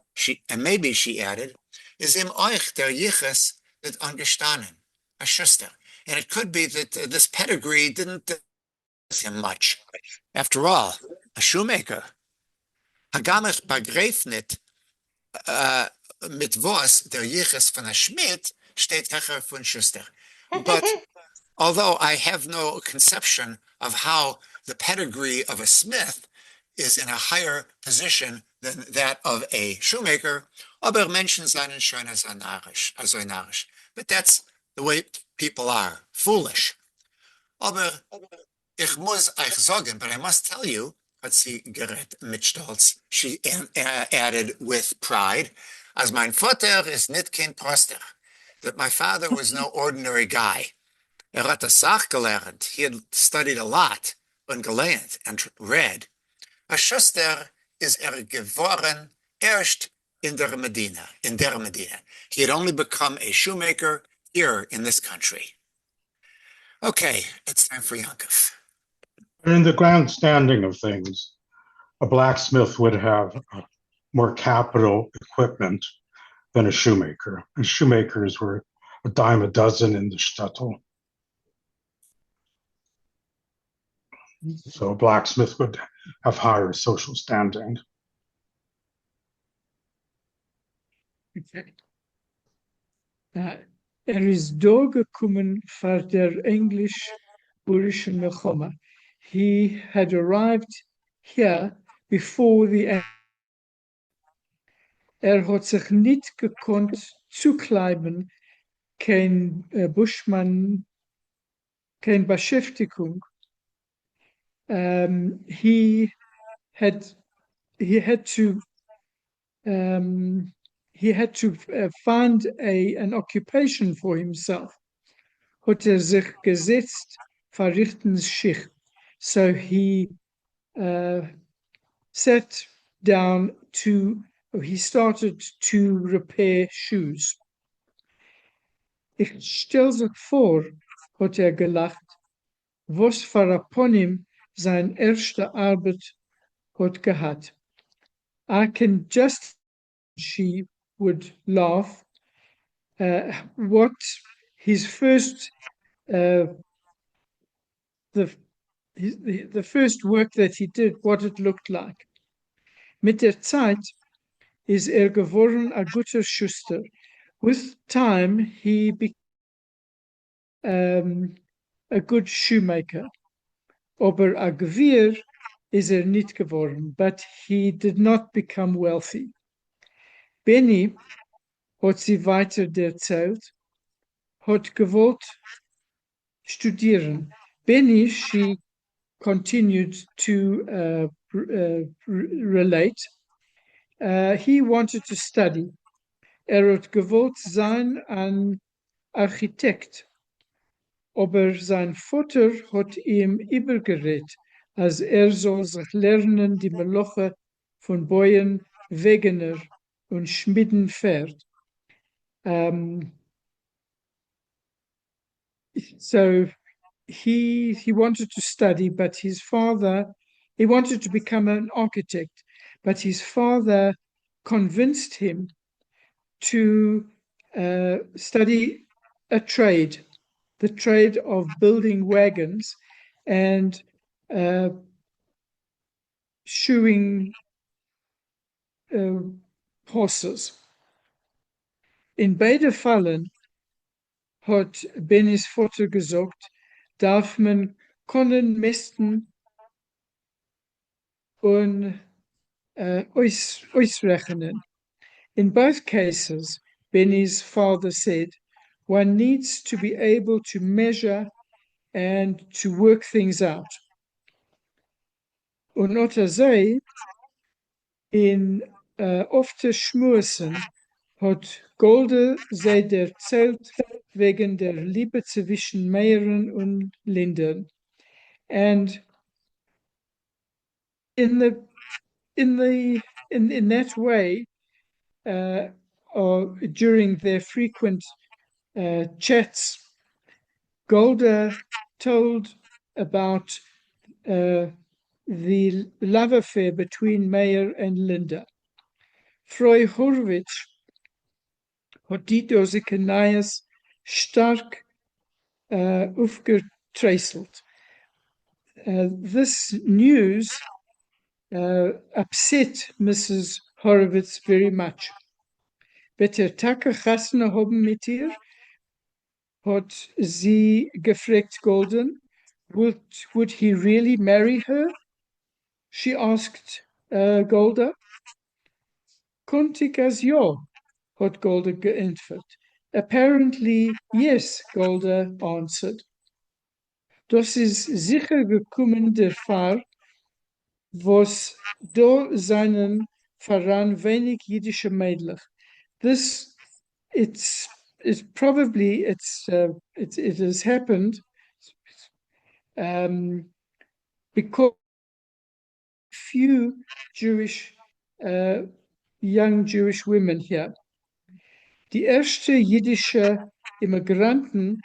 and maybe she added, is im euch der Yiches nicht angestanden, a Schuster. And it could be that this pedigree didn't do him much. After all, a shoemaker. Hagamich begreif nicht, mit was der Yiches von a Schmidt steht hecher von Schuster. But although I have no conception of how the pedigree of a smith is in a higher position than that of a shoemaker, aber Menschen seien schon as narrisch. But that's the way people are, foolish. Aber ich muss euch sagen, but I must tell you, hat sie gerät mit Stolz, she added with pride, as mein Vater is nicht kein Proster, that my father was no ordinary guy. Hat a Sach gelernt. He had studied a lot and gelernt and read. A Schuster is geworden erst in der Medina. He had only become a shoemaker here in this country. Okay, it's time for Yankov. In the grand standing of things, a blacksmith would have more capital equipment than a shoemaker. And shoemakers were a dime a dozen in the shtetl. So a blacksmith would have higher social standing. Okay. Is doorgekomen voor der English-Boerische Milchoma. He had arrived here before the. Had zich niet gekund zukleiben, kein Buschmann, kein Beschäftigung. He had to find an occupation for himself. Hat sich gesetzt verrichten sich. So he sat down he started to repair shoes. Ich stel sich vor, hat gelacht, was für upon him sein erste Arbeit hat gehad. I can just, she would laugh, what his first, the first work that he did, what it looked like. Mit der Zeit is geworden a guter Schuster. With time, he became a good shoemaker. Aber a Gewehr is nicht geworden, but he did not become wealthy. Benny, hat sie weiter erzählt, hat gewollt studieren. Benny, she continued to relate. He wanted to study. Hat gewollt sein ein Architekt. Aber sein Vater hat ihm übergeredet, als soll sich lernen die Meloche von Bäuen, Wegener und Schmieden fährt. So he wanted to study, but his father, he wanted to become an architect, but his father convinced him to study a trade, the trade of building wagons and shoeing horses. In beide Fallen hat Bennys Vater gesagt, darf man können mesten und ausrechnen. In both cases, Benny's father said, one needs to be able to measure and to work things out. Und not sei in ofte Schmursen hat Golde sei erzählt wegen der Liebe zwischen Meeren und Lindern. And in that way, or during their frequent chats, Golda told about the love affair between Meyer and Linda. Frau Horwitz hat die Dosikenias stark aufgetreißelt. This news upset Mrs. Horowitz very much. Better Tage Gassner haben mit ihr, hat sie gefragt Golden, would he really marry her? She asked Golda. Konnt as ja, hat Golda geantwortet. Apparently, yes, Golda answered. Das ist sicher gekommen der Fall, was da seinen voran wenig jüdische Mädchen. This, it has happened because few Jewish, young Jewish women here. Die erste jüdische Immigranten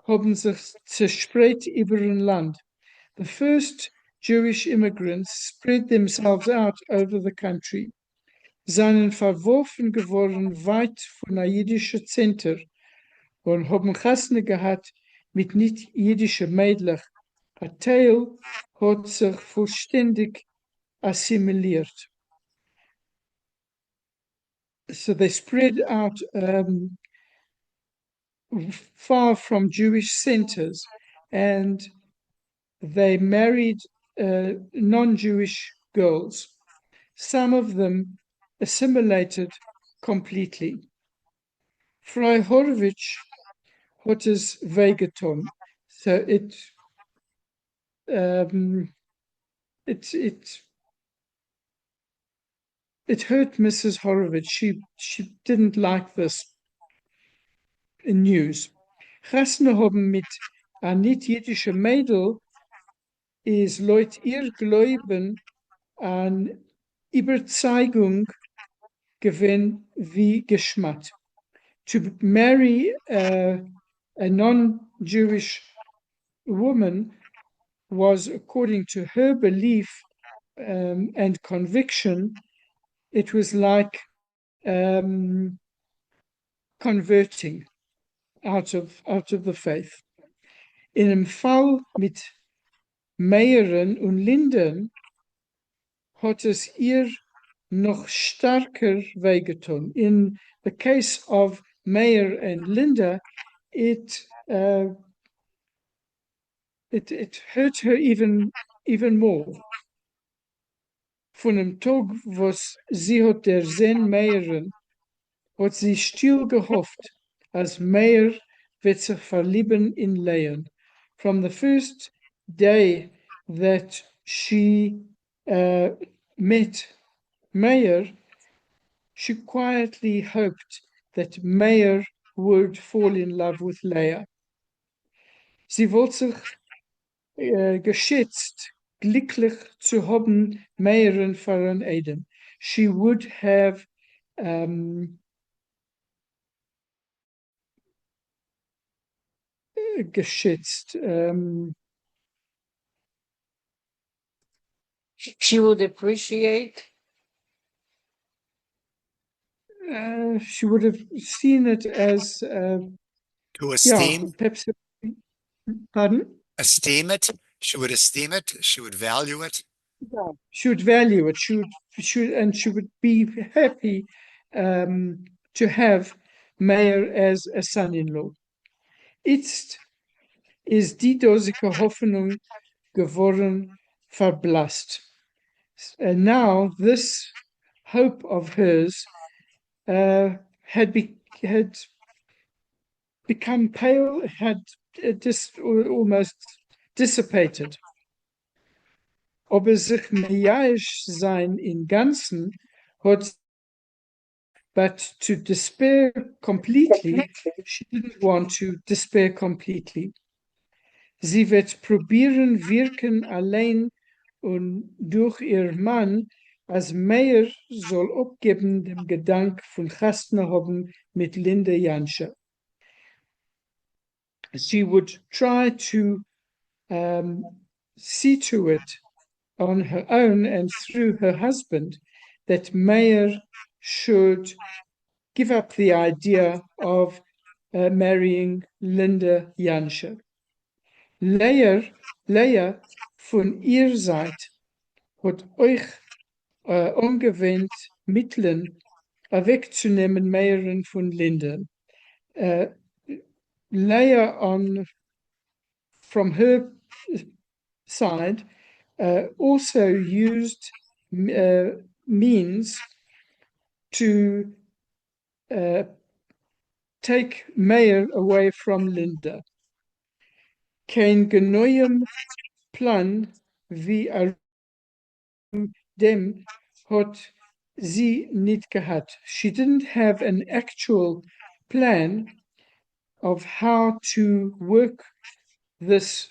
haben sich zerspreit über ein Land. The first Jewish immigrants spread themselves out over the country, seien verworfen geworden weit von der jüdische Center und haben Chasne gehabt mit nicht jüdische Mädlich. Ein Teil hat sich vollständig assimiliert. So they spread out far from Jewish centers, and they married non-Jewish girls. Some of them assimilated completely. Frau Horowitz hat es wehgetan. So it hurt Mrs. Horowitz. She didn't like this news. Chasne haben mit a nicht-jüdische Mädel is Leut ihr Glauben an Überzeugung gewinn wie Geschmack. To marry a non-Jewish woman was, according to her belief and conviction, it was like converting out of the faith. In einem Fall mit Meyeren und Linden hat es ihr noch stärker wehgetan. In the case of Meyer and Linda, it hurt her even more. Von dem Tag, was sie hat der Sehn Meyeren, hat sie still gehofft, als Meyer wird sich verlieben in Leon. From the first day that she met Meyer, she quietly hoped that Meyer would fall in love with Leah. Sie wollte sich geschätzt, glücklich zu haben, Meyeren für Eden. She would have geschätzt. She would appreciate. She would have seen it as to esteem. Perhaps, pardon? Esteem it. She would esteem it. She would value it. Yeah, she would value it. She would be happy to have Meyer as a son-in-law. Jetzt ist die dosige Hoffnung geworden verblasst. And now this hope of hers had become pale, had just almost dissipated. Aber sich meiaisch sein in Ganzen hat, but to despair completely, she didn't want to despair completely. Sie wird probieren wirken allein und durch ihr Mann, als Meyer soll abgeben dem Gedank von Chasne haben mit Linde Jansche. She would try to see to it on her own and through her husband that Meyer should give up the idea of marrying Linde Jansche. Leah von ihr Seite hat euch angewöhnt, Mitteln wegzunehmen, Meyeren von Linden. Leah, from her side, also used means to take Meyer away from Linda. Kein genauem Plan wie dem hat sie nicht gehabt. She didn't have an actual plan of how to work this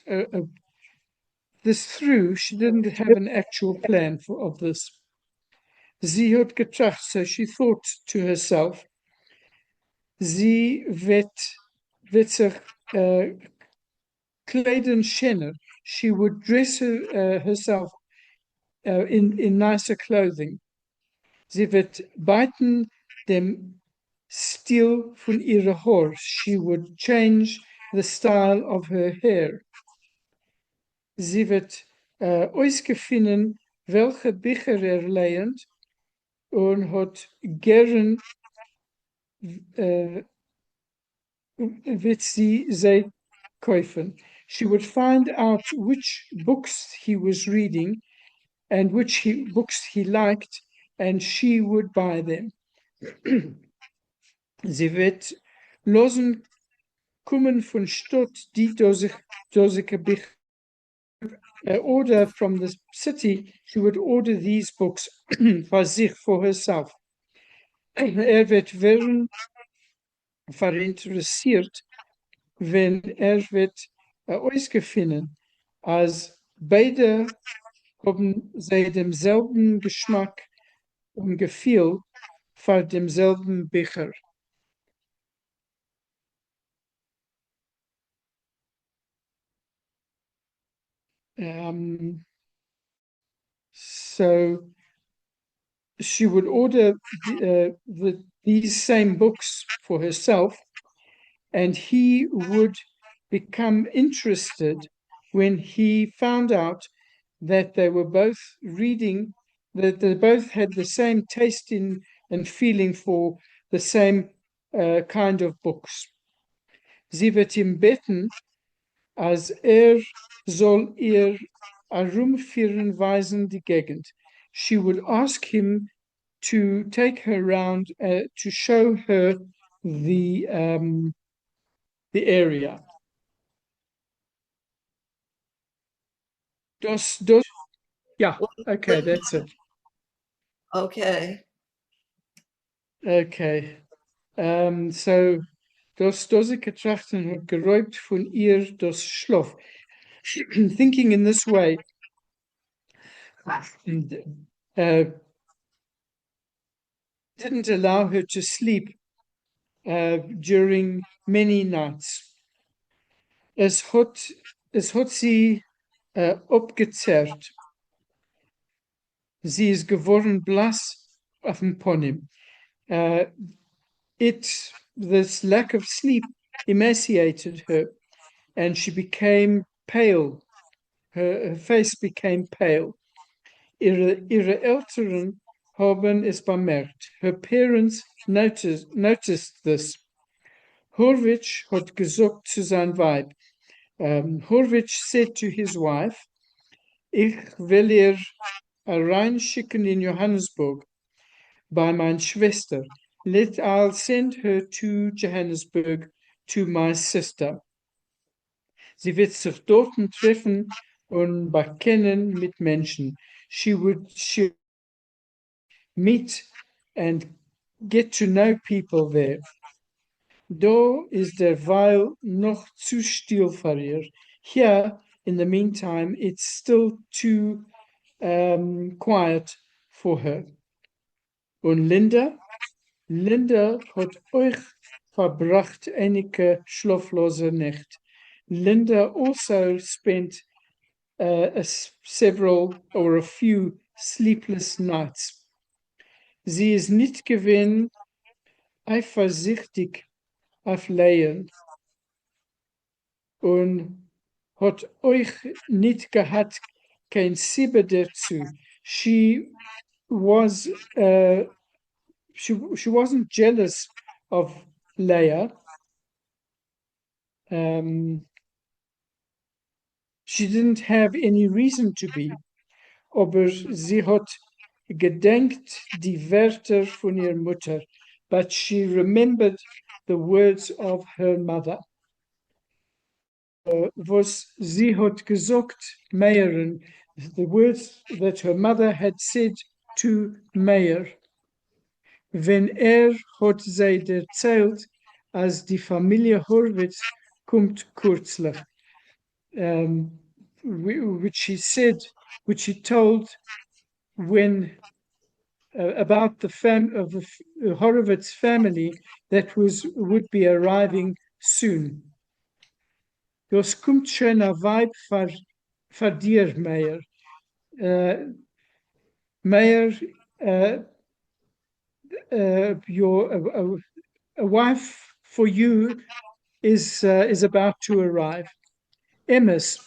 through. She didn't have an actual plan of this. Sie hat getracht, so she thought to herself, sie wird sich kleden schöner. She would dress herself in nicer clothing. Sie wird beiten dem Stil von ihrer Haar. She would change the style of her hair. Sie wird ausgefunden, welche Bücher lehnt und hat gern wird sie kaufen. She would find out which books he was reading and which books he liked, and she would buy them. Sie wird losen kommen von Stadt, die dosige Bücher order from the city. She would order these books for herself. Wird werden verinteressiert, wenn wird ausgefunden, als beide haben sie demselben Geschmack und Gefühl für demselben Becher. So she would order these same books for herself, and he would become interested when he found out that they were both reading, that they both had the same taste in and feeling for the same kind of books. Sie wird ihm bitten, als soll ihr herumführen weisen die Gegend. She would ask him to take her around to show her the area. Yeah, okay, that's it. Okay. Okay. So das dosige Trachten hat geräumt von ihr das Schlof. Thinking in this way, didn't allow her to sleep during many nights. Es hat sie abgezerrt. Sie ist geworden blass auf dem Pony. This lack of sleep emaciated her, and she became pale. Her face became pale. Ihre Eltern haben es bemerkt. Her parents noticed this. Horwich had gesagt zu sein Weib. Horwich said to his wife, ich will ihr reinschicken in Johannesburg by my Schwester. I'll send her to Johannesburg to my sister. Sie wird sich dort treffen und bekennen mit Menschen. She would meet and get to know people there. Da ist derweil noch zu still für ihr. Here, in the meantime, it's still too quiet for her. Und Linda hat euch verbracht einige schlaflose Nacht. Linda also spent several or a few sleepless nights. Sie ist nicht gewesen eifersüchtig auf Leon und hat euch nicht gehabt, kein Sibbe dazu. She wasn't jealous of Leah. She didn't have any reason to be, aber sie hat gedenkt die Wörter von ihrer Mutter, but she remembered the words of her mother. Was sie hat gesagt, Meyerin, the words that her mother had said to Meyer. Wenn hat sie erzählt, als die Familie Horwitz kommt kürzlich. Which he told when about the Horowitz family that would be arriving soon. das kommt schon ein Weib für dir, Meier. Meier, a wife for you is about to arrive. Emmes,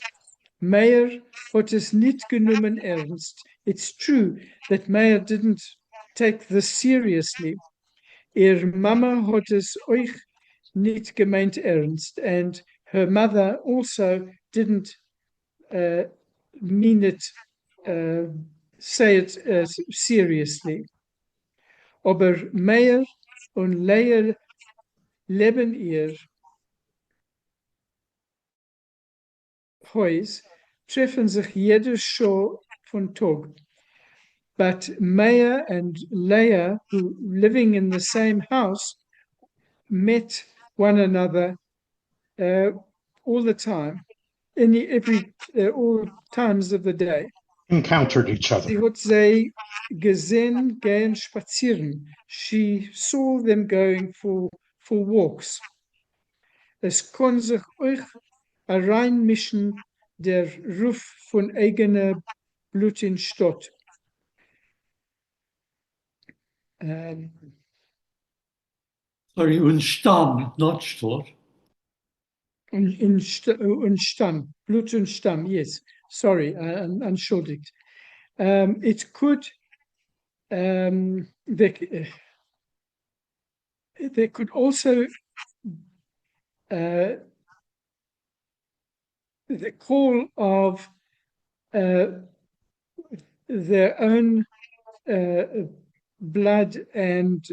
Meyer hat es nicht genommen ernst. It's true that Meyer didn't take this seriously. Mama hat es euch nicht gemeint ernst, and her mother also didn't mean it, say it seriously. Aber Meyer und Leia leben ihr Huis treffen sich jede Show von Tag. But Maya and Leia, who living in the same house, met one another all the time, all times of the day. Encountered each other. Sie hat sie gesehen gehen spazieren. She saw them going for walks. Es kann sich euch reinmischen der Ruf von eigener Blut in Stadt. Sorry, und Stamm, not Stadt. Und Stamm, Blut und Stamm, yes. Sorry, entschuldigt. It could, they could also, the call of their own blood and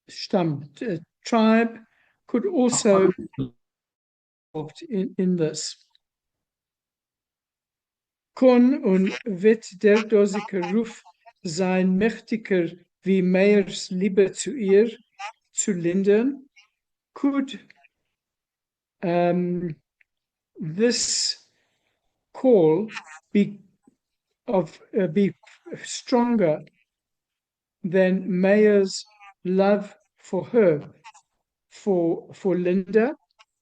Stamm, tribe could also be involved in this. Kon und wird der dosige Ruf sein mächtiger wie Meyers Liebe zu ihr zu lindern? Could this call be stronger than Meyer's love for her, for Linda?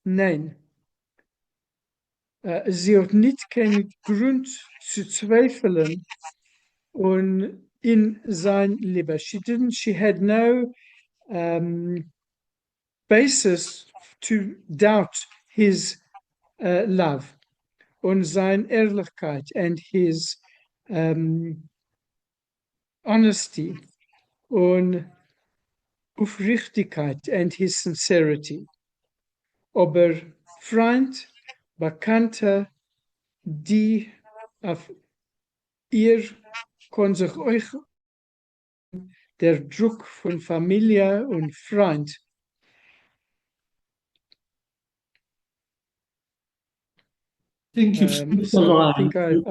Nein. Sie hat nicht keinen Grund zu zweifeln und in sein Liebe. She had no basis to doubt his love und seine Ehrlichkeit and his honesty und Aufrichtigkeit and his sincerity. Aber Freund, Bekannter, die auf ihr kann sich euch der Druck von Familie und Freund I think I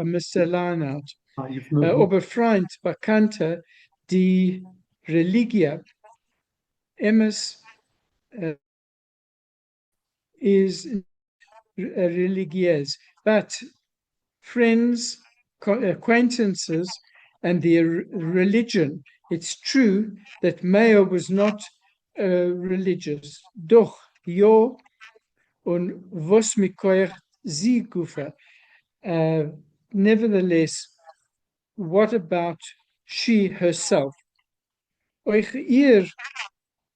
missed a line out. Aber Freund, Bekannter, die Religie, Emmes is religious, but friends, acquaintances, and the religion. It's true that Mayo was not religious. Doch, jo, und was mikoich sie gufa. Nevertheless, what about she herself? Euch ihr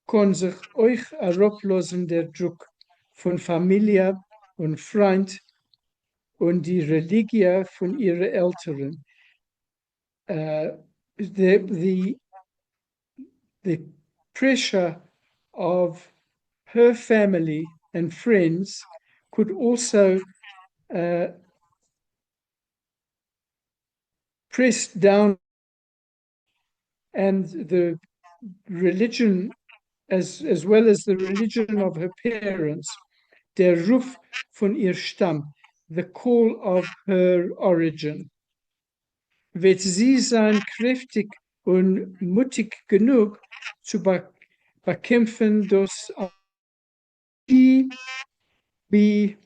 kann sich euch herablassen der Druck von Familie und Freund und die Religie von ihren Eltern. The pressure of her family and friends could also press down, and the religion, as well as the religion of her parents, der Ruf von ihr Stamm, the call of her origin. Wird sie sein kräftig und mutig genug zu bekämpfen, dass she be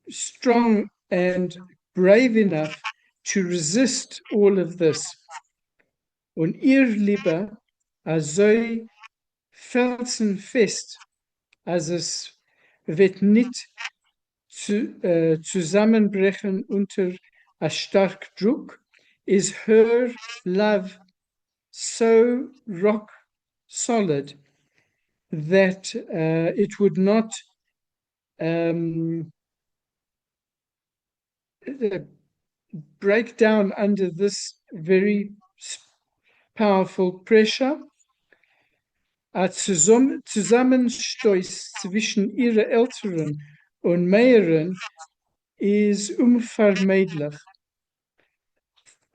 strong and brave enough to resist all of this. und ihr Liebe so felsenfest, als es wird nicht zusammenbrechen unter a stark Druck, is her love so rock solid that it would not break down under this very powerful pressure. Ein Zusammenstoß zwischen ihrer Älteren und Mehreren ist unvermeidlich.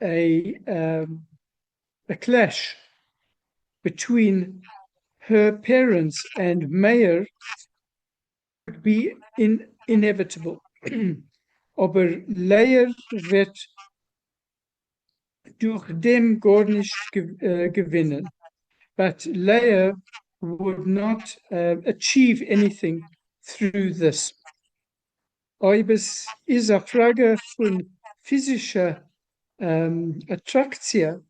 A clash between her parents and Mayer would be inevitable. Aber Leia wird durch dem gar nicht gewinnen. But Leia would not achieve anything through this. Ob es ist eine Frage von physischer Attraktion,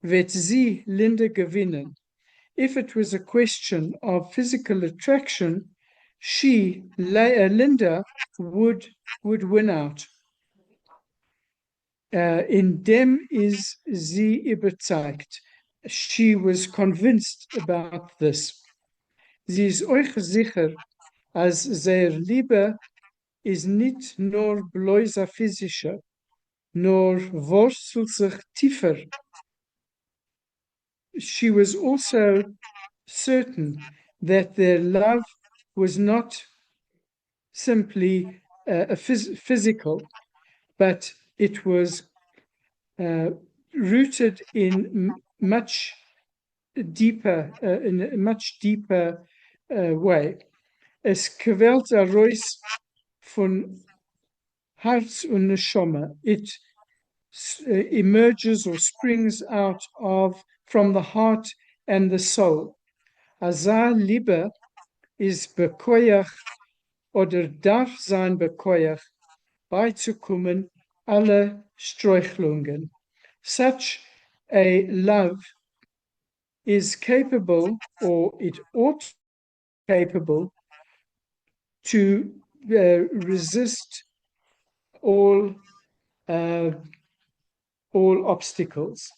wird sie Linda gewinnen. If it was a question of physical attraction, she, Linda, would win out. In dem is sie überzeugt. She was convinced about this. Sie ist euch sicher, als sehr Liebe ist nicht nur bloßer physischer, nur wurzelt sich tiefer. She was also certain that their love was not simply physical, but it was rooted in much deeper, in a much deeper way. Es quält heraus von Herz und Neshama. It emerges or springs out from the heart and the soul. Asa Liebe is bekoyach oder darf sein bekoyach beizukommen alle Streuchlungen. Such a love is capable, or it ought to be capable, to resist all obstacles.